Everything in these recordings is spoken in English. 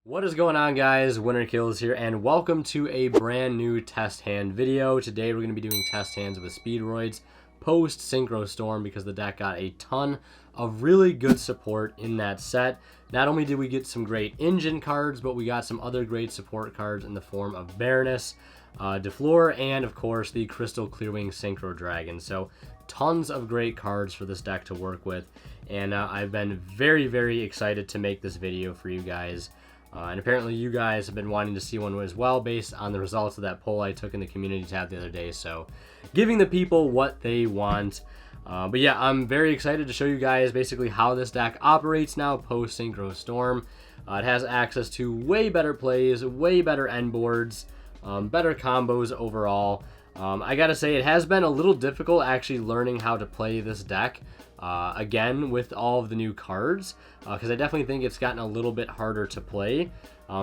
What is going on, guys? Winner Kills here, and welcome to a brand new test hand video. Today we're going to be doing test hands with Speedroids post Synchro Storm because the deck got a ton of really good support in that set. Not only did we get some great engine cards, but we got some other great support cards in the form of Baroness, DeFleur, and of course the Crystal Clearwing Synchro Dragon. So tons of great cards for this deck to work with, and I've been very excited to make this video for you guys. And apparently you guys have been wanting to see one as well based on the results of that poll I took in the community tab the other day. So giving the people what they want. But yeah, I'm very excited to show you guys basically how this deck operates now post Synchro Storm. It has access to way better plays, way better end boards, better combos overall. I gotta say, it has been a little difficult actually learning how to play this deck again with all of the new cards, because I definitely think it's gotten a little bit harder to play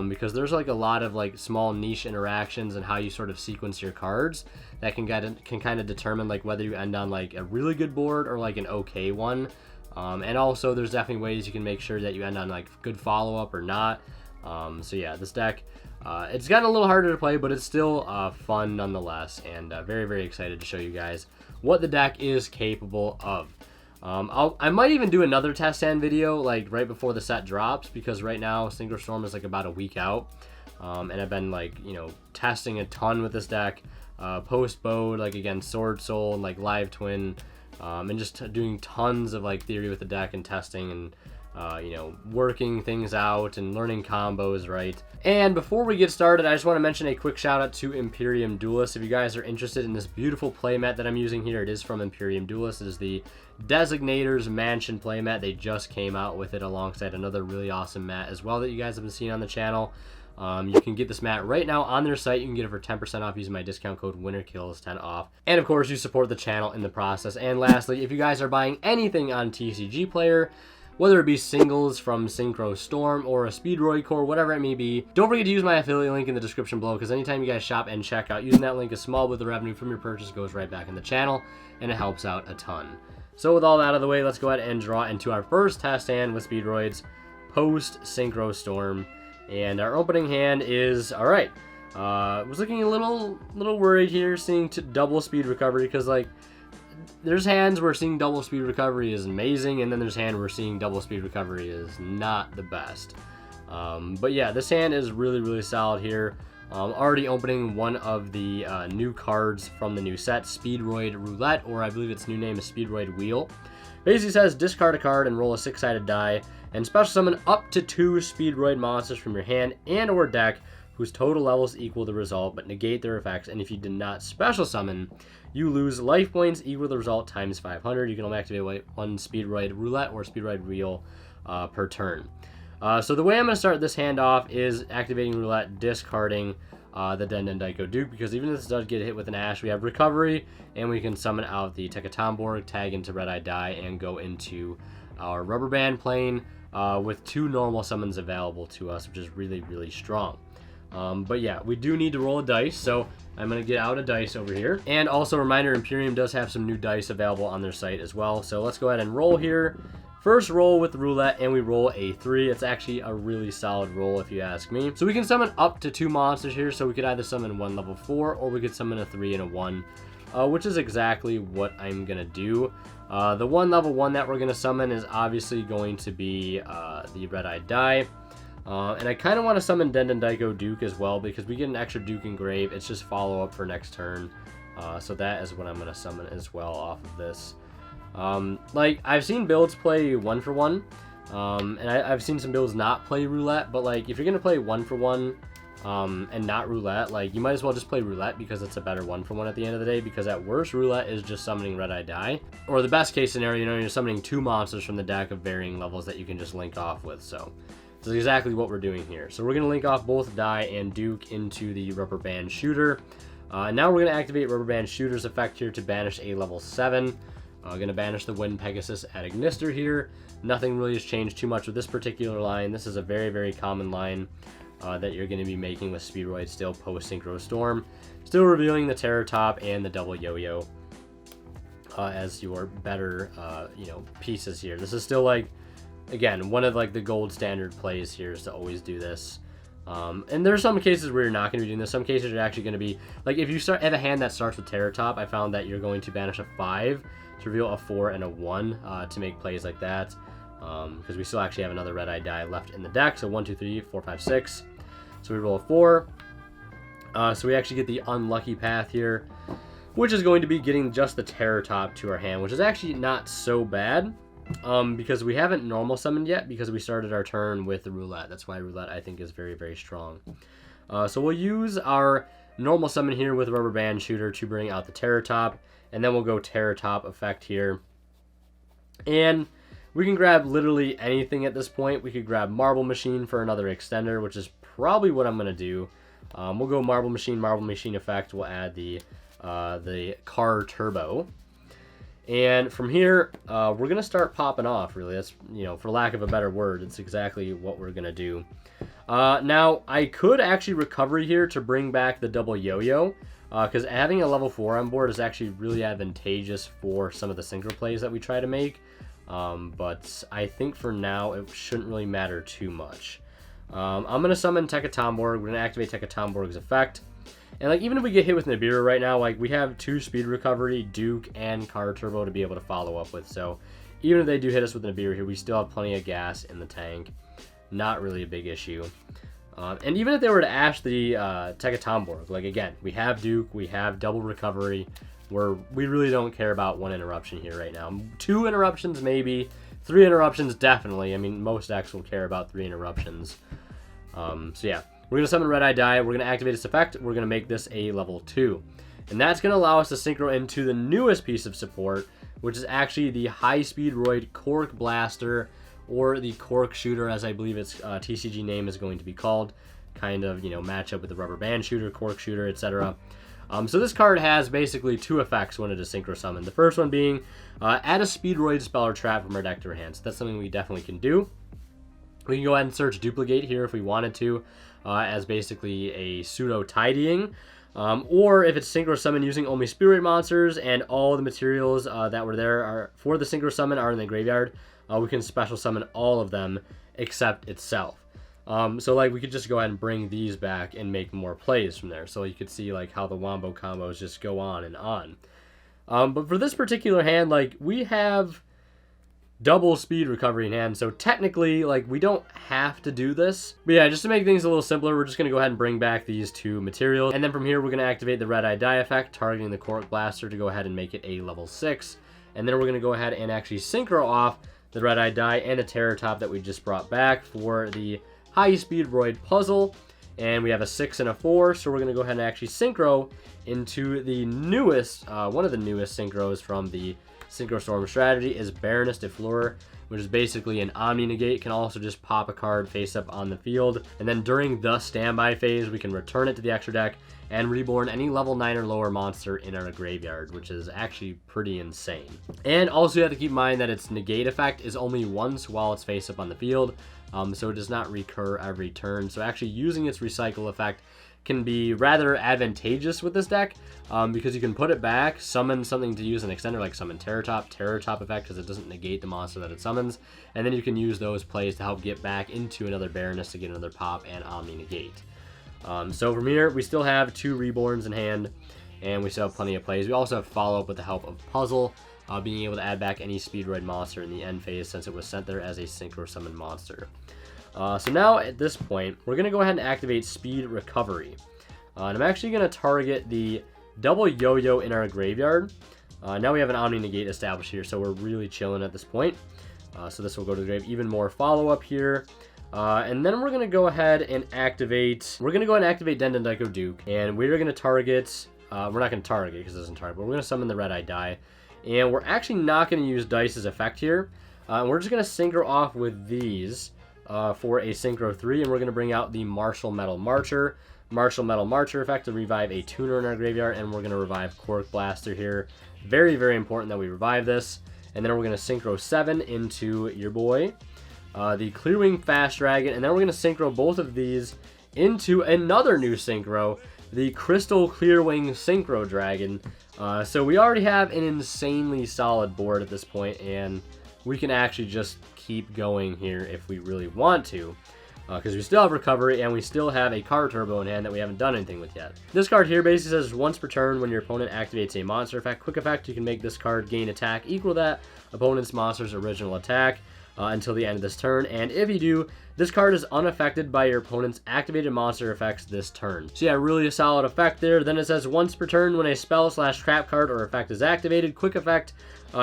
because there's like a lot of like small niche interactions and how you sort of sequence your cards that can kind of determine like whether you end on like a really good board or like an okay one. And also there's definitely ways you can make sure that you end on like good follow-up or not. So yeah, this deck, it's gotten a little harder to play, but it's still fun nonetheless, and very excited to show you guys what the deck is capable of. I might even do another test hand video like right before the set drops, because right now Synchro Storm is like about a week out, and I've been like, you know, testing a ton with this deck, post Bode, like against Sword Soul and like Live Twin, and just doing tons of like theory with the deck and testing and you know, working things out and learning combos, right? And before we get started, I just want to mention a quick shout out to Imperium Duelist. If you guys are interested in this beautiful playmat that I'm using here, it is from Imperium Duelist. It is the Designator's Mansion playmat. They just came out with it alongside another really awesome mat as well that you guys have been seeing on the channel. You can get this mat right now on their site. You can get it for 10% off using my discount code WINNERKILLS10 off. And of course, you support the channel in the process. And lastly, if you guys are buying anything on TCG Player, whether it be singles from Synchro Storm or a Speedroid core, whatever it may be, don't forget to use my affiliate link in the description below, because anytime you guys shop and check out, using that link, a small bit of the revenue from your purchase goes right back in the channel, and it helps out a ton. So with all that out of the way, let's go ahead and draw into our first test hand with Speedroids post Synchro Storm. And our opening hand is, alright, was looking a little worried here seeing double speed recovery, because like, there's hands where seeing double speed recovery is amazing, and then there's hand where seeing double speed recovery is not the best. But yeah, this hand is really solid here. Already opening one of the new cards from the new set, Speedroid Roulette, or I believe its new name is Speedroid Wheel. Basically says discard a card and roll a 6-sided die, and special summon up to 2 Speedroid monsters from your hand and or deck whose total levels equal the result but negate their effects, and if you did not special summon, you lose life points equal the result times 500. You can only activate one Speedroid Roulette or Speedroid Wheel per turn. So the way I'm going to start this hand off is activating Roulette, discarding the Dendendaiko Duke, because even if this does get hit with an Ash, we have Recovery, and we can summon out the Tekatomborg, tag into Red Eye Die, and go into our Rubber Band plane with 2 normal summons available to us, which is really strong. But yeah, we do need to roll a dice, so I'm going to get out a dice over here. And also a reminder, Imperium does have some new dice available on their site as well. So let's go ahead and roll here. First roll with the Roulette, and we roll a 3. It's actually a really solid roll if you ask me. So we can summon up to 2 monsters here, so we could either summon one level 4, or we could summon a 3 and a 1, which is exactly what I'm going to do. The one level 1 that we're going to summon is obviously going to be the Red Eye Die. And I kind of want to summon Dendendaiko Duke as well, because we get an extra Duke Engrave. It's just follow-up for next turn. So that is what I'm going to summon as well off of this. Like, I've seen builds play 1 for 1, and I've seen some builds not play Roulette, but like, if you're going to play 1 for 1 and not Roulette, like, you might as well just play Roulette, because it's a better 1 for 1 at the end of the day, because at worst, Roulette is just summoning Red Eye Die. Or the best case scenario, you know, you're summoning 2 monsters from the deck of varying levels that you can just link off with, so this is exactly what we're doing here. So we're going to link off both Die and Duke into the Rubber Band Shooter. Now we're going to activate Rubber Band Shooter's effect here to banish a level 7. Going to banish the Wind Pegasus at Ignister here. Nothing really has changed too much with this particular line. This is a very common line that you're going to be making with Speedroid still post Synchro Storm. Still revealing the Terror Top and the Double Yo-Yo as your better you know, pieces here. This is still like, again, one of like the gold standard plays here is to always do this. And there's some cases where you're not going to be doing this. Some cases you're actually going to be, like if you have a hand that starts with Terror Top, I found that you're going to banish a 5 to reveal a 4 and a 1 to make plays like that. Because we still actually have another red-eye die left in the deck. So 1, 2, 3, 4, 5, 6. So we roll a 4. So we actually get the unlucky path here, which is going to be getting just the Terror Top to our hand, which is actually not so bad. Because we haven't normal summoned yet because we started our turn with the Roulette. That's why Roulette, I think, is very, very strong. So we'll use our normal summon here with Rubber Band Shooter to bring out the Terror Top, and then we'll go Terror Top effect here. And we can grab literally anything at this point. We could grab Marble Machine for another extender, which is probably what I'm going to do. We'll go Marble Machine effect. We'll add the Car Turbo. And from here, we're going to start popping off, really. That's, for lack of a better word, it's exactly what we're going to do. Now, I could actually Recovery here to bring back the double Yo-Yo, because having a level 4 on board is actually really advantageous for some of the Synchro plays that we try to make. But I think for now, it shouldn't really matter too much. I'm going to summon Tekatomborg. We're going to activate Tekatomborg's effect. And even if we get hit with Nibiru right now, we have 2 Speed Recovery, Duke, and Car Turbo to be able to follow up with. So even if they do hit us with Nibiru here, we still have plenty of gas in the tank. Not really a big issue. And even if they were to Ash the Tekatomborg, again, we have Duke, we have double Recovery, we really don't care about 1 interruption here right now. 2 interruptions maybe, 3 interruptions definitely. I mean, most decks will care about 3 interruptions. So yeah. We're going to summon Red-Eye Die, we're going to activate its effect, we're going to make this a level 2. And that's going to allow us to synchro into the newest piece of support, which is actually the High Speedroid Cork Blaster, or the Cork Shooter, as I believe its TCG name is going to be called. Kind of, match up with the Rubber Band Shooter, Cork Shooter, etc. So this card has basically 2 effects when it is synchro summoned. The first one being, add a Speedroid spell or trap from our deck to our hand. So that's something we definitely can do. We can go ahead and search Duplicate here if we wanted to, as basically a pseudo-tidying. Or if it's Synchro Summon using only Speedroid monsters and all the materials that were there for the Synchro Summon are in the graveyard, we can special summon all of them except itself. So we could just go ahead and bring these back and make more plays from there. So you could see how the Wombo combos just go on and on. But for this particular hand, we have double Speed Recovery in hand, so technically we don't have to do this, but yeah, just to make things a little simpler, we're just going to go ahead and bring back these 2 materials, and then from here we're going to activate the Red-Eye Die effect, targeting the Cork Blaster to go ahead and make it a level 6, and then we're going to go ahead and actually synchro off the Red-Eye Die and the Terror Top that we just brought back for the High Speedroid puzzle, and we have a 6 and a 4, so we're going to go ahead and actually synchro into the newest, one of the newest synchros from the Synchro Storm strategy is Baroness de Fleur, which is basically an Omni Negate. Can also just pop a card face up on the field, and then during the standby phase we can return it to the extra deck and reborn any level 9 or lower monster in our graveyard, which is actually pretty insane. And also you have to keep in mind that its negate effect is only once while it's face up on the field, so it does not recur every turn. So actually using its recycle effect can be rather advantageous with this deck, because you can put it back, summon something to use an extender, like summon Terror Top effect, because it doesn't negate the monster that it summons, and then you can use those plays to help get back into another Baroness to get another pop and Omni Negate. So from here, we still have 2 Reborns in hand, and we still have plenty of plays. We also have follow-up with the help of Puzzle, being able to add back any Speedroid monster in the end phase since it was sent there as a Synchro Summon monster. So now at this point, we're going to go ahead and activate Speed Recovery. And I'm actually going to target the double Yo-Yo in our graveyard. Now we have an Omni Negate established here, so we're really chilling at this point. So this will go to the grave. Even more follow-up here. And then we're going to go ahead and activate... We're going to go ahead and activate Dendendaiko Duke. And we're going to target... we're not going to target because it doesn't target, but we're going to summon the Red-Eye Die. And we're actually not going to use Dice's effect here. We're just going to synchro off with these for a Synchro 3. And we're going to bring out the Martial Metal Marcher. Martial Metal Marcher effect to revive a tuner in our graveyard. And we're going to revive Cork Blaster here. Very, very important that we revive this. And then we're going to Synchro 7 into your boy, the Clearwing Fast Dragon. And then we're going to Synchro both of these into another new Synchro, the Crystal Clearwing Synchro Dragon. So we already have an insanely solid board at this point, and we can actually just keep going here if we really want to. because we still have recovery and we still have a car turbo in hand that we haven't done anything with yet. This card here basically says once per turn when your opponent activates a monster effect, quick effect, you can make this card gain attack equal to that opponent's monster's original attack until the end of this turn, and if you do, this card is unaffected by your opponent's activated monster effects this turn. So yeah, really a solid effect there. Then it says once per turn when a spell / trap card or effect is activated, quick effect,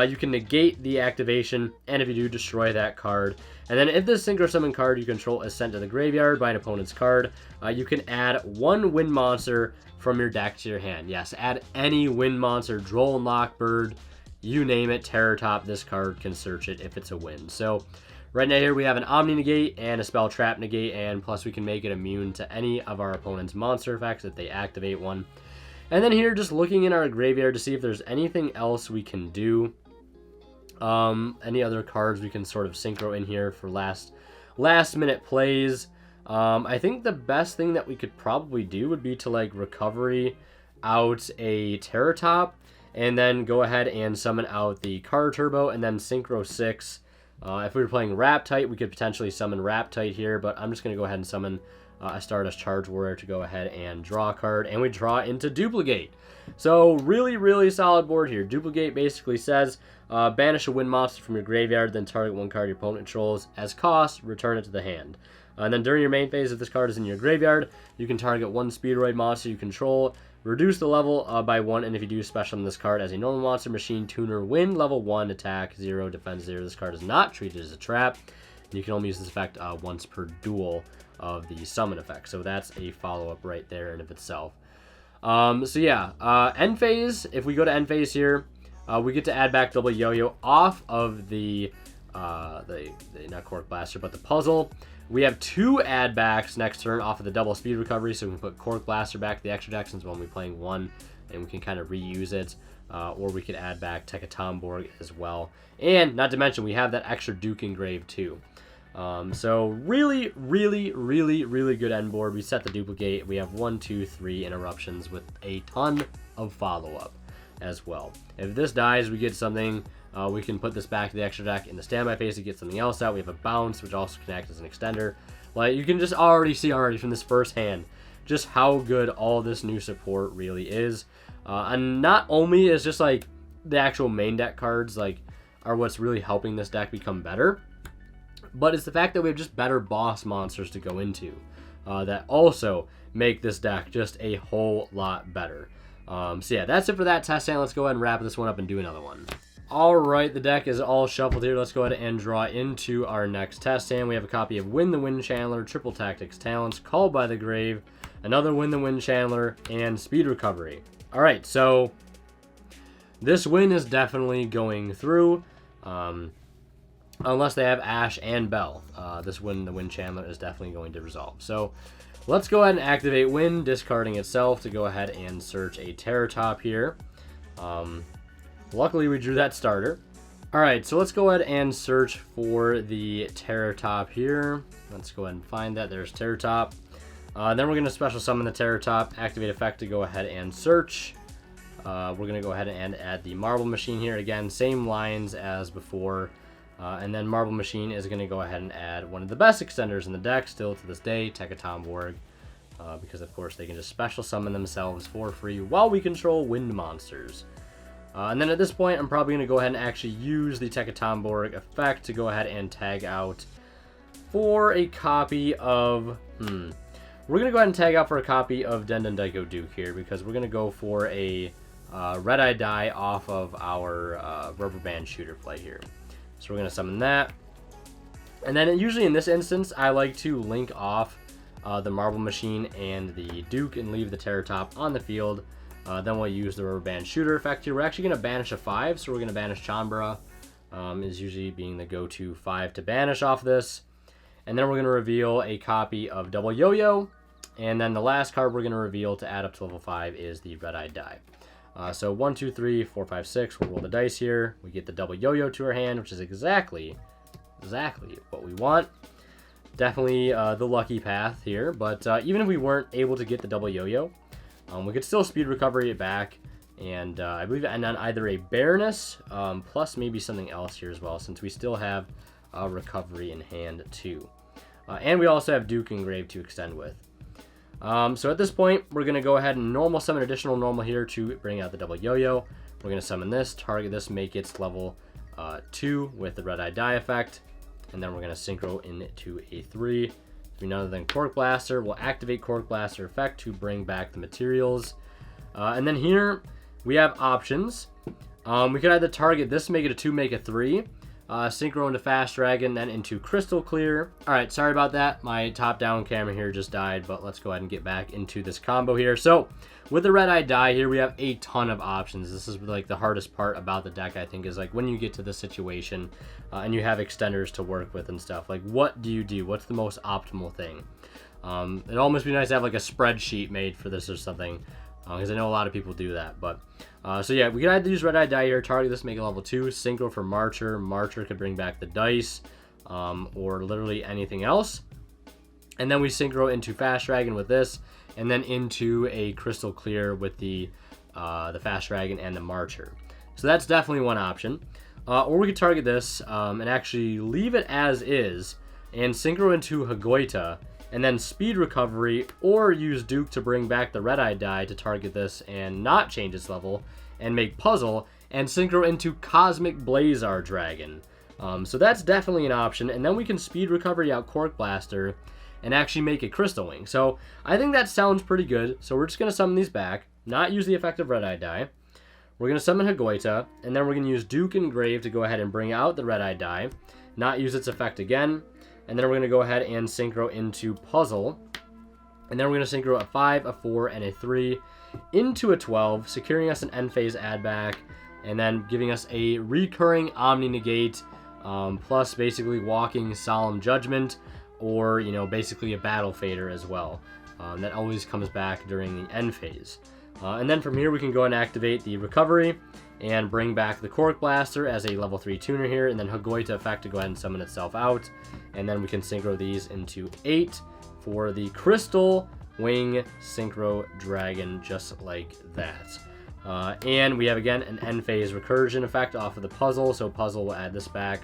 you can negate the activation, and if you do, destroy that card. And then if this Synchro Summon card you control is sent to the graveyard by an opponent's card, you can add one wind monster from your deck to your hand. Yes, add any wind monster, Droll and Lockbird, you name it, Terror Top, this card can search it if it's a win. So right now here we have an Omni Negate and a Spell Trap Negate, and plus we can make it immune to any of our opponent's monster effects if they activate one. And then here, just looking in our graveyard to see if there's anything else we can do. Any other cards we can sort of synchro in here for last minute plays. I think the best thing that we could probably do would be to like recovery out a Terror Top, and then go ahead and summon out the Car Turbo, and then Synchro 6. If we were playing Raptite, we could potentially summon Raptite here, but I'm just going to go ahead and summon a Stardust Charge Warrior to go ahead and draw a card, and we draw into Duplicate. So really, really solid board here. Duplicate basically says, banish a wind monster from your graveyard, then target one card your opponent controls. As cost, return it to the hand. And then during your main phase, if this card is in your graveyard, you can target one Speedroid monster you control, reduce the level by 1, and if you do, special on this card as a normal monster, machine, tuner, wind, level 1, attack 0, defense 0. This card is not treated as a trap, and you can only use this effect once per duel of the summon effect. So that's a follow-up right there in of itself. So yeah, end phase, if we go to end phase here, we get to add back double yo-yo off of the not Cork Blaster, but the puzzle. We have 2 add backs next turn off of the double speed recovery, so we can put Cork Blaster back to the extra deck since we'll be playing 1, and we can kind of reuse it, or we could add back Tekatomborg as well. And not to mention, we have that extra Duke engraved too. So really, really, really, really good end board. We set the duplicate. We have 1, 2, 3 interruptions with a ton of follow-up as well. If this dies, we get something. We can put this back to the extra deck in the standby phase to get something else out. We have a bounce, which also can act as an extender. Like, you can just already see from this first hand just how good all this new support really is. And not only is just like the actual main deck cards like are what's really helping this deck become better, but it's the fact that we have just better boss monsters to go into that also make this deck just a whole lot better. So yeah, that's it for that test hand. Let's go ahead and wrap this one up and do another one. Alright, the deck is all shuffled here. Let's go ahead and draw into our next test hand. We have a copy of Win the Wind Chandler, Triple Tactics Talents, Called by the Grave, another Win the Wind Chandler, and Speed Recovery. Alright, so this win is definitely going through, unless they have Ash and Bell. This Win the Wind Chandler is definitely going to resolve. So let's go ahead and activate Win, discarding itself to go ahead and search a Terror Top here. Luckily, we drew that starter. Alright, so let's go ahead and search for the Terror Top here. Let's go ahead and find that. There's Terror Top. Then we're going to special summon the Terror Top, activate effect to go ahead and search. We're going to go ahead and add the Marble Machine here. Again, same lines as before. And then Marble Machine is going to go ahead and add one of the best extenders in the deck, still to this day, Tekatomborg. Because, of course, they can just special summon themselves for free while we control wind monsters. And then at this point, I'm probably going to go ahead and actually use the Tekatomborg effect to go ahead and tag out for a copy of... We're going to go ahead and tag out for a copy of Dendon Daiko Duke here, because we're going to go for a red-eye die off of our rubber band shooter play here. So we're going to summon that. And then usually in this instance, I like to link off the Marble Machine and the Duke and leave the Terror Top on the field. Then we'll use the rubber band shooter effect here. We're actually going to banish a 5, so we're going to banish Chambara, is usually being the go-to 5 to banish off this. And then we're going to reveal a copy of Double Yo-Yo, and then the last card we're going to reveal to add up to level 5 is the Red-Eye Die. So 1, 2, 3, 4, 5, 6, we'll roll the dice here. We get the Double Yo-Yo to our hand, which is exactly what we want. Definitely the lucky path here, but even if we weren't able to get the Double Yo-Yo, we could still speed recovery it back, and I believe and on either a Baroness, plus maybe something else here as well, since we still have recovery in hand too. And we also have Duke engraved to extend with. So at this point, we're going to go ahead and normal summon additional normal here to bring out the double yo-yo. We're going to summon this, target this, make its level 2 with the red-eye die effect. And then we're going to synchro into a 3. To be none other than Cork Blaster. We'll activate Cork Blaster effect to bring back the materials. And then here, we have options. We could either target this, make it a 2, make a 3. Synchro into Fast Dragon, then into Crystal Clear. Alright, sorry about that. My top-down camera here just died, but let's go ahead and get back into this combo here. So, with the red-eye die here, we have a ton of options. This is like the hardest part about the deck, I think, is like when you get to this situation and you have extenders to work with and stuff. Like, what do you do? What's the most optimal thing? It almost be nice to have like a spreadsheet made for this or something, because I know a lot of people do that. But so yeah, we could either use red-eye die here, target this, make it level 2, synchro for Marcher. Marcher could bring back the dice, or literally anything else. And then we synchro into Fast Dragon with this, and then into a Crystal Clear with the Fast Dragon and the Marcher. So that's definitely one option. Or we could target this and actually leave it as is, and synchro into Hagoita, and then speed recovery, or use Duke to bring back the red-eye die to target this and not change its level, and make puzzle, and synchro into Cosmic Blazar Dragon. So that's definitely an option, and then we can speed recovery out Cork Blaster, and actually make a Crystal Wing. So I think that sounds pretty good, so we're just going to summon these back, not use the effective red-eye die. We're going to summon Hagoita, and then we're going to use Duke Engrave to go ahead and bring out the red-eye die, not use its effect again. And then we're going to go ahead and synchro into Puzzle. And then we're going to synchro a 5, a 4, and a 3 into a 12, securing us an end phase add back, and then giving us a recurring Omni Negate, plus basically walking Solemn Judgment, or, you know, basically a Battle Fader as well. That always comes back during the end phase. And then from here we can go and activate the recovery and bring back the Cork Blaster as a level 3 tuner here, and then Hagoita effect to go ahead and summon itself out. And then we can synchro these into 8 for the Crystal Wing Synchro Dragon, just like that. And we have, again, an end phase recursion effect off of the puzzle, so puzzle will add this back.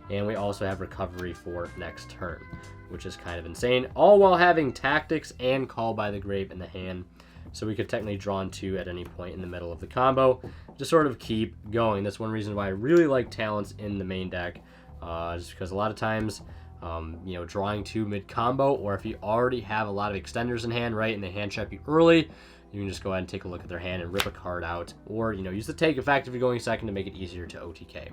And we also have recovery for next turn, which is kind of insane, all while having tactics and Call by the Grave in the hand. So we could technically draw on 2 at any point in the middle of the combo, just sort of keep going. That's one reason why I really like talents in the main deck, just because a lot of times, you know, drawing 2 mid-combo, or if you already have a lot of extenders in hand, right, and they hand trap you early, you can just go ahead and take a look at their hand and rip a card out, or, you know, use the take effect if you're going second to make it easier to OTK.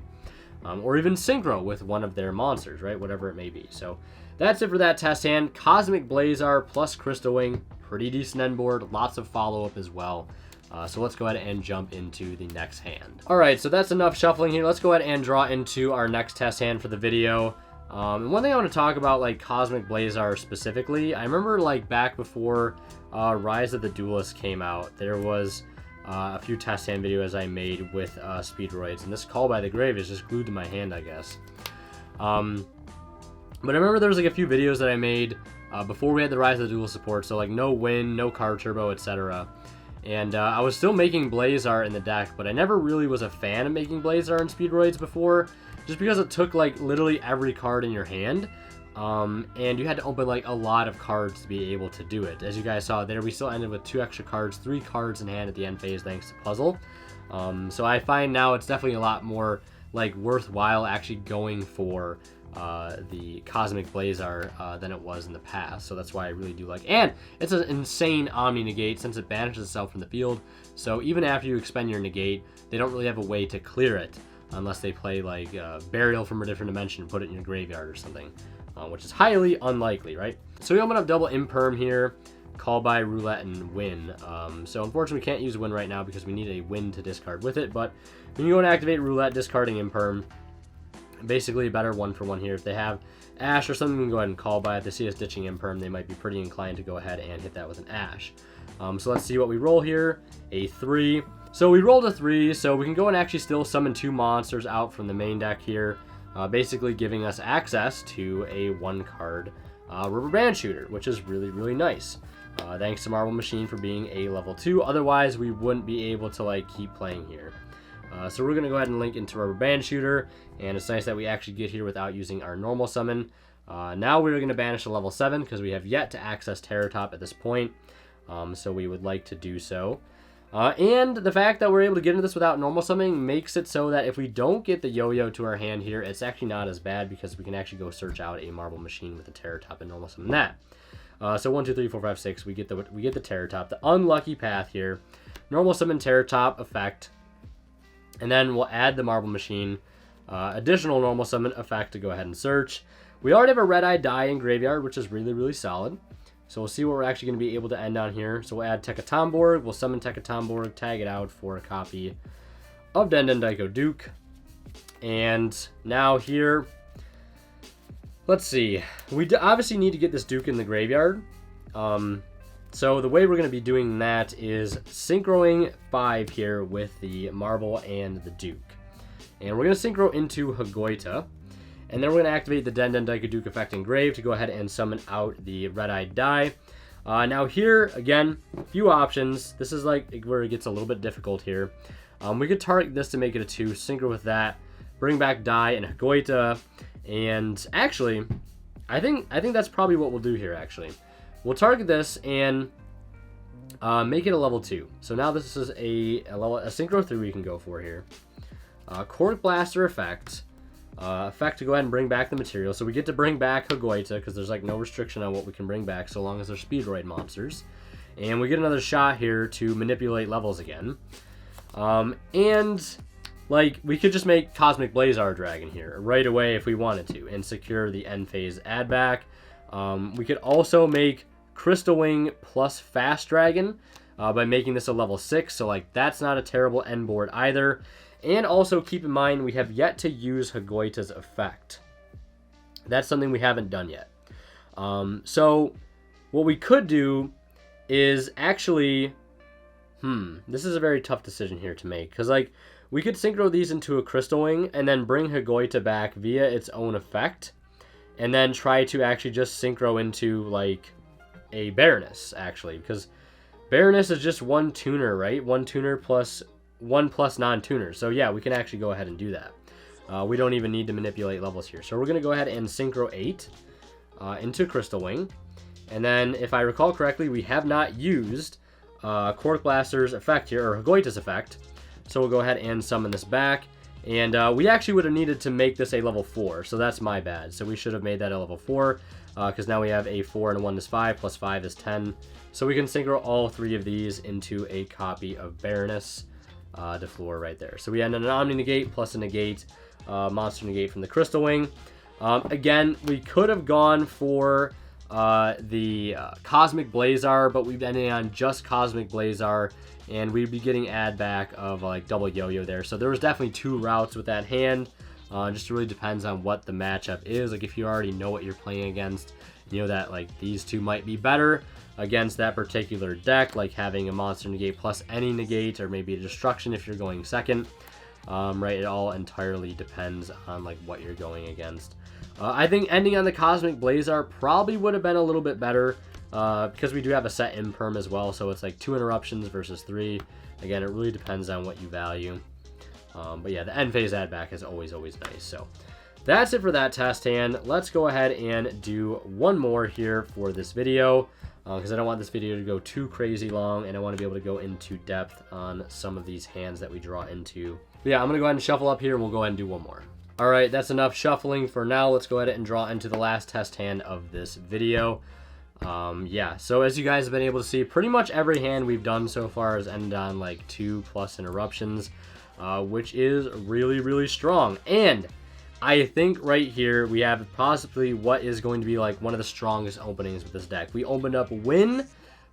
Or even synchro with one of their monsters, right, whatever it may be. So that's it for that test hand. Cosmic Blazar plus Crystal Wing, pretty decent end board, lots of follow-up as well. So let's go ahead and jump into the next hand. All right, so that's enough shuffling here. Let's go ahead and draw into our next test hand for the video. And one thing I want to talk about, like Cosmic Blazar specifically, I remember like back before Rise of the Duelist came out, there was a few test hand videos I made with Speedroids, and this Call by the Grave is just glued to my hand, I guess. But I remember there was like a few videos that I made before we had the Rise of the Duelist support, so like no win, no card turbo, etc. And I was still making Blazar in the deck, but I never really was a fan of making Blazar in Speedroids before, just because it took like literally every card in your hand. And you had to open like a lot of cards to be able to do it. As you guys saw there, we still ended with 2 extra cards, 3 cards in hand at the end phase thanks to Puzzle. So I find now it's definitely a lot more like worthwhile actually going for the Cosmic Blazar than it was in the past. So that's why I really do like, and it's an insane Omni Negate since it banishes itself from the field. So even after you expend your Negate, they don't really have a way to clear it unless they play like Burial from a different dimension and put it in your graveyard or something. Which is highly unlikely, right? So we open up double Imperm here, Call by, Roulette, and Win. So unfortunately we can't use Win right now because we need a Win to discard with it, but when you go and activate Roulette, discarding Imperm, basically a better 1-for-1 here. If they have Ash or something, we can go ahead and Call by. If they see us ditching Imperm, they might be pretty inclined to go ahead and hit that with an Ash. So let's see what we roll here. A 3. So we rolled a 3, so we can go and actually still summon 2 monsters out from the main deck here. Basically giving us access to a 1-card Rubber Band Shooter, which is really, really nice. Thanks to Marble Machine for being a level 2. Otherwise, we wouldn't be able to like keep playing here. So we're going to go ahead and link into Rubber Band Shooter, and it's nice that we actually get here without using our normal summon. Now we're going to banish a level 7 because we have yet to access Terror Top at this point. So we would like to do so. And the fact that we're able to get into this without normal summoning makes it so that if we don't get the Yo-Yo to our hand here, it's actually not as bad because we can actually go search out a Marble Machine with a Terror Top and normal summon that. So 1, 2, 3, 4, 5, 6, we get the Terror Top. The unlucky path here, normal summon Terror Top effect, and then we'll add the Marble Machine, additional normal summon effect to go ahead and search. We already have a Red-Eye die in graveyard, which is really, really solid. So we'll see what we're actually going to be able to end on here. So we'll add Tekatomborg. We'll summon Tekatomborg, tag it out for a copy of Den Daiko Duke. And now here, let's see. We obviously need to get this Duke in the graveyard. So the way we're going to be doing that is synchroing 5 here with the Marble and the Duke. And we're going to synchro into Hagoita. And then we're going to activate the Den Daiko Duke effect in Grave to go ahead and summon out the Red-Eye die. Now here, again, a few options. This is like where it gets a little bit difficult here. We could target this to make it a 2, synchro with that, bring back die and Hagoita. And actually, I think that's probably what we'll do here, actually. We'll target this and make it a level 2. So now this is a synchro 3 we can go for here. Cork Blaster effect. Effect to go ahead and bring back the material. So we get to bring back Hagoita because there's like no restriction on what we can bring back so long as they're Speedroid monsters. And we get another shot here to manipulate levels again. And like we could just make Cosmic Blazar Dragon here right away if we wanted to and secure the end phase add back. We could also make Crystal Wing plus Fast Dragon by making this a level 6. So like that's not a terrible end board either. And also keep in mind, we have yet to use Hagoita's effect. That's something we haven't done yet. So what we could do is actually, this is a very tough decision here to make. Because like we could synchro these into a Crystal Wing and then bring Hagoita back via its own effect. And then try to actually just synchro into like a Baroness actually. Because Baroness is just 1 tuner, right? 1 tuner plus 1 plus non-tuner. So yeah, we can actually go ahead and do that. We don't even need to manipulate levels here. So we're going to go ahead and synchro 8 into Crystal Wing. And then if I recall correctly, we have not used Cork Blaster's effect here, or Hagoita's effect. So we'll go ahead and summon this back. And we actually would have needed to make this a level 4. So that's my bad. So we should have made that a level 4. Because now we have a 4 and a 1 is 5, plus 5 is 10. So we can synchro all 3 of these into a copy of Baroness. To floor right there. So we end on an Omni Negate plus a Negate, Monster Negate from the Crystal Wing. Again, we could have gone for the Cosmic Blazar, but we've ended on just Cosmic Blazar, and we'd be getting add back of like double Yo-Yo there. So there was definitely 2 routes with that hand. Just really depends on what the matchup is. Like if you already know what you're playing against, you know that like these 2 might be better against that particular deck, like having a Monster Negate plus any Negate, or maybe a Destruction if you're going second. Right, it all entirely depends on like what you're going against. I think ending on the Cosmic Blazar probably would have been a little bit better, because we do have a set imperm as well, so it's like 2 interruptions versus 3. Again, it really depends on what you value. But yeah, the end phase add back is always nice. So that's it for that test hand. Let's go ahead and do one more here for this video. Because I don't want this video to go too crazy long, and I want to be able to go into depth on some of these hands that we draw into. But yeah, I'm going to go ahead and shuffle up here, and we'll go ahead and do one more. All right, that's enough shuffling for now. Let's go ahead and draw into the last test hand of this video. Yeah, so as you guys have been able to see, pretty much every hand we've done so far has ended on like 2+ interruptions, which is really strong. And I think right here we have possibly what is going to be like one of the strongest openings with this deck. We opened up Win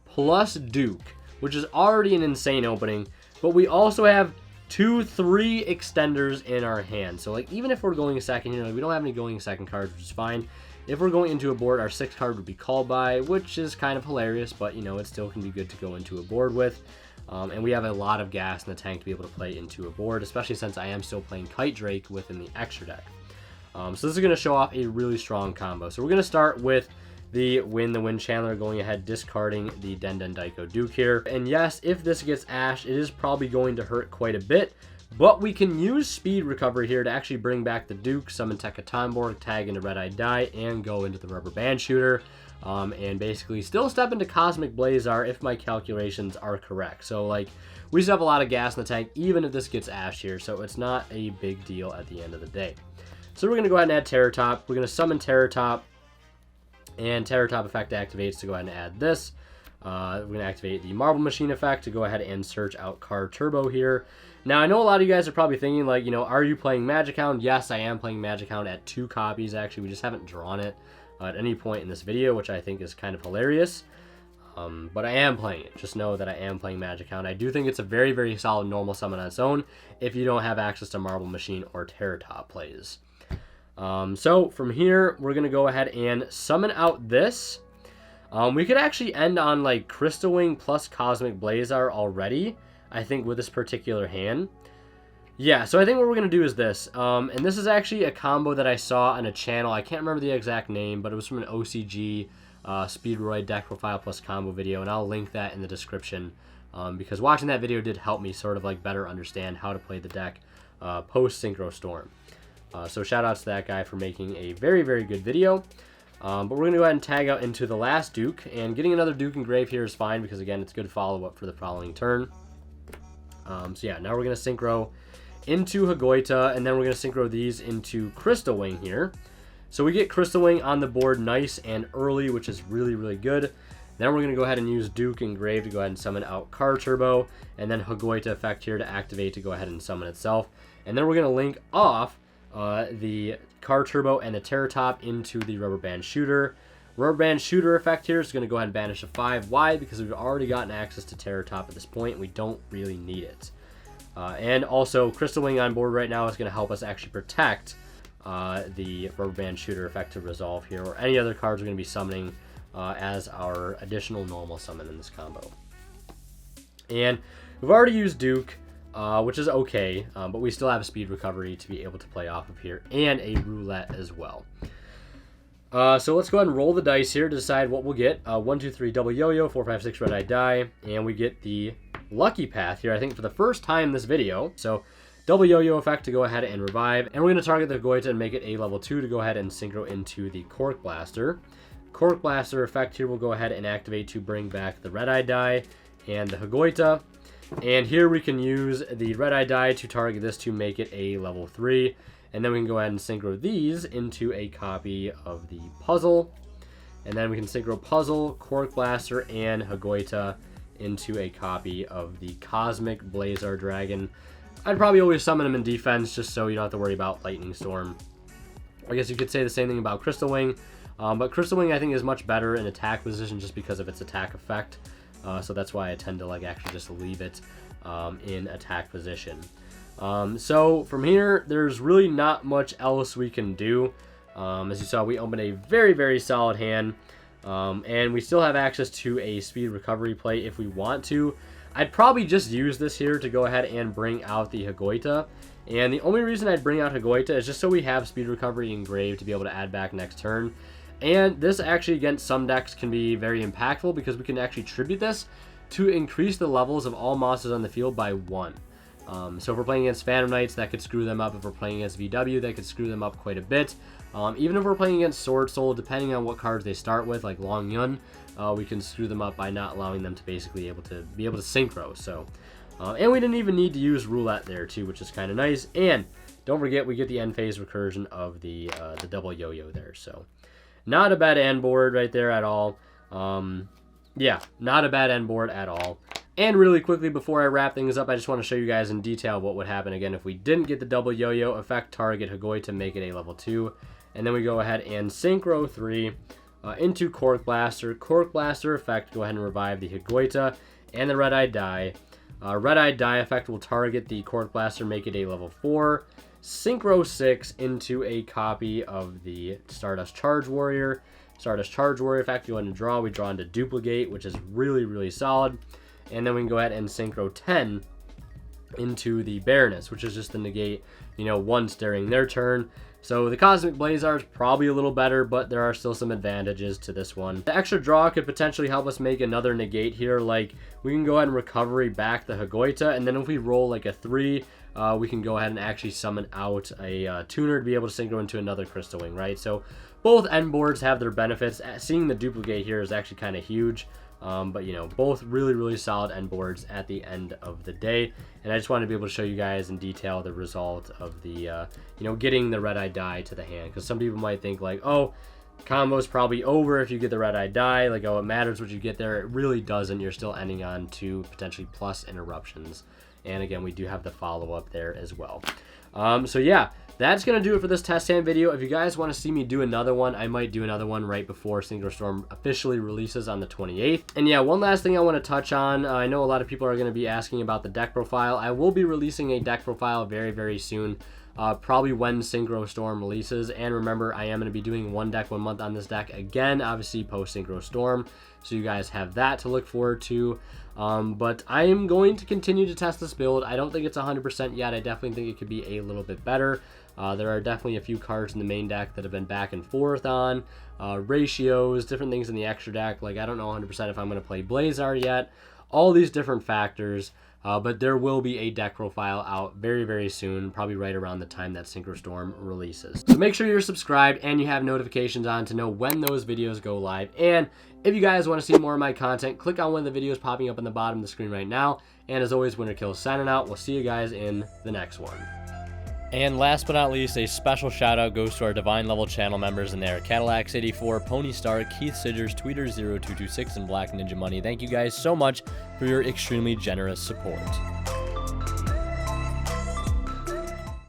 plus Duke, which is already an insane opening, but we also have 2-3 extenders in our hand. So like even if we're going second here, like, we don't have any going second cards, which is fine. If we're going into a board, our 6th card would be Called By, which is kind of hilarious, but you know, it still can be good to go into a board with. And we have a lot of gas in the tank to be able to play into a board, especially since I am still playing Kite Drake within the extra deck. So this is going to show off a really strong combo. So we're going to start with the Wind Chandler, going ahead discarding the Den Daiko Duke here. And yes, if this gets Ash, it is probably going to hurt quite a bit, But we can use Speed Recovery here to actually bring back the Duke, summon Tekatonborg, tag into Red-Eyed Die, and go into the Rubber Band Shooter. And basically still step into Cosmic Blazar if my calculations are correct. So, like, we still have a lot of gas in the tank, even if this gets Ash here, so it's not a big deal at the end of the day. So we're going to go ahead and add Terror Top. We're going to summon Terror Top, and Terror Top effect activates to go ahead and add this. We're going to activate the Marble Machine effect to go ahead and search out Card Turbo here. Now, I know a lot of you guys are probably thinking, like, you know, are you playing Magic Hound? Yes, I am playing Magic Hound at 2 copies, actually. We just haven't drawn it at any point in this video, which I think is kind of hilarious. But I am playing it. Just know that I am playing Magic Hound. I do think it's a very, very solid normal summon on its own if you don't have access to Marble Machine or Terror Top plays. So from here, we're going to go ahead and summon out this. We could actually end on like Crystal Wing plus Cosmic Blazar already, I think, with this particular hand. Yeah, so I think what we're going to do is this. And this is actually a combo that I saw on a channel. I can't remember the exact name, but it was from an OCG Speedroid deck profile plus combo video, and I'll link that in the description because watching that video did help me sort of like better understand how to play the deck post Synchro Storm. So shout outs to that guy for making a very, very good video. But we're going to go ahead and tag out into the last Duke, and getting another Duke engraved here is fine because, again, it's good follow-up for the following turn. So yeah, now we're going to Synchro into Hagoita, and then we're going to Synchro these into Crystal Wing here. So we get Crystal Wing on the board nice and early, which is really, really good. Then we're going to go ahead and use Duke engraved to go ahead and summon out Card Turbo, and then Hagoita effect here to activate to go ahead and summon itself. And then we're going to link off the Card Turbo and the Terror Top into the Rubber Band Shooter. Rubber Band Shooter effect here is going to go ahead and banish a 5. Why? Because we've already gotten access to Terror Top at this point. We don't really need it. And also, Crystal Wing on board right now is going to help us actually protect the Rubber Band Shooter effect to resolve here, or any other cards we're going to be summoning as our additional normal summon in this combo. And we've already used Duke, which is okay, but we still have a Speed Recovery to be able to play off of here, and a Roulette as well. So let's go ahead and roll the dice here to decide what we'll get. 1, 2, 3, double yo-yo, 4, 5, 6, red-eye die, and we get the lucky path here, I think, for the first time in this video. So double yo-yo effect to go ahead and revive, and we're going to target the Goita and make it a level 2 to go ahead and Synchro into the Cork Blaster. Cork Blaster effect here will go ahead and activate to bring back the red-eye die and the Hagoita. And here we can use the red-eye die to target this to make it a level 3. And then we can go ahead and Synchro these into a copy of the Puzzle. And then we can Synchro Puzzle, Cork Blaster, and Hagoita into a copy of the Cosmic Blazar Dragon. I'd probably always summon them in defense just so you don't have to worry about Lightning Storm. I guess you could say the same thing about Crystal Wing. But Crystal Wing I think is much better in attack position just because of its attack effect. So that's why I tend to like actually just leave it in attack position. So from here, there's really not much else we can do. As you saw, we opened a very, very solid hand. And we still have access to a Speed Recovery play if we want to. I'd probably just use this here to go ahead and bring out the Hagoita. And the only reason I'd bring out Hagoita is just so we have Speed Recovery engraved to be able to add back next turn. And this actually against some decks can be very impactful because we can actually tribute this to increase the levels of all monsters on the field by 1. So if we're playing against Phantom Knights, that could screw them up. If we're playing against VW, that could screw them up quite a bit. Even if we're playing against Sword Soul, depending on what cards they start with, like Long Yun, we can screw them up by not allowing them to basically be able to Synchro. So, and we didn't even need to use Roulette there too, which is kind of nice. And don't forget, we get the end phase recursion of the double yo-yo there. So, not a bad end board right there at all. Yeah, not a bad end board at all. And really quickly, before I wrap things up, I just want to show you guys in detail what would happen again if we didn't get the double yo-yo effect, target Hagoita to make it a level 2. And then we go ahead and Synchro 3 into Cork Blaster. Cork Blaster effect, go ahead and revive the Hagoita and the red-eye die. Red-eye die effect will target the Cork Blaster, make it a level 4. Synchro 6 into a copy of the Stardust Charge Warrior. Stardust Charge Warrior effect, go ahead and draw. We draw into Duplicate, which is really, really solid. And then we can go ahead and Synchro 10 into the Baroness, which is just the negate, once during their turn. So the Cosmic Blazar is probably a little better, but there are still some advantages to this one. The extra draw could potentially help us make another negate here. Like, we can go ahead and recovery back the Hagoita, and then if we roll like a 3, we can go ahead and actually summon out a tuner to be able to synchro into another Crystal Wing, right? So both end boards have their benefits. Seeing the duplicate here is actually kind of huge. But, you know, both really, really solid end boards at the end of the day. And I just wanted to be able to show you guys in detail the result of the, you know, getting the red eye die to the hand. Because some people might think like, oh, combo's probably over if you get the red eye die. Like, oh, it matters what you get there. It really doesn't. You're still ending on 2 potentially plus interruptions. And again, we do have the follow-up there as well. So yeah, that's going to do it for this test hand video. If you guys want to see me do another one, I might do another one right before Synchro Storm officially releases on the 28th. And yeah, one last thing I want to touch on. I know a lot of people are going to be asking about the deck profile. I will be releasing a deck profile very, very soon. Probably when Synchro Storm releases. And remember, I am going to be doing 1 deck 1 month on this deck again, obviously post Synchro Storm, so you guys have that to look forward to. But I am going to continue to test this build. I don't think it's 100% yet. I definitely think it could be a little bit better. There are definitely a few cards in the main deck that have been back and forth on ratios, different things in the extra deck. Like, I don't know 100% if I'm going to play Blazar yet. All these different factors. But there will be a deck profile out very, very soon, probably right around the time that Synchro Storm releases. So make sure you're subscribed and you have notifications on to know when those videos go live. And if you guys want to see more of my content, click on one of the videos popping up on the bottom of the screen right now. And as always, Winter Kill signing out. We'll see you guys in the next one. And last but not least, a special shout out goes to our Divine Level channel members in there: Cadillacs84, Pony Star, Keith Sidgers, Tweeters0226, and Black Ninja Money. Thank you guys so much for your extremely generous support.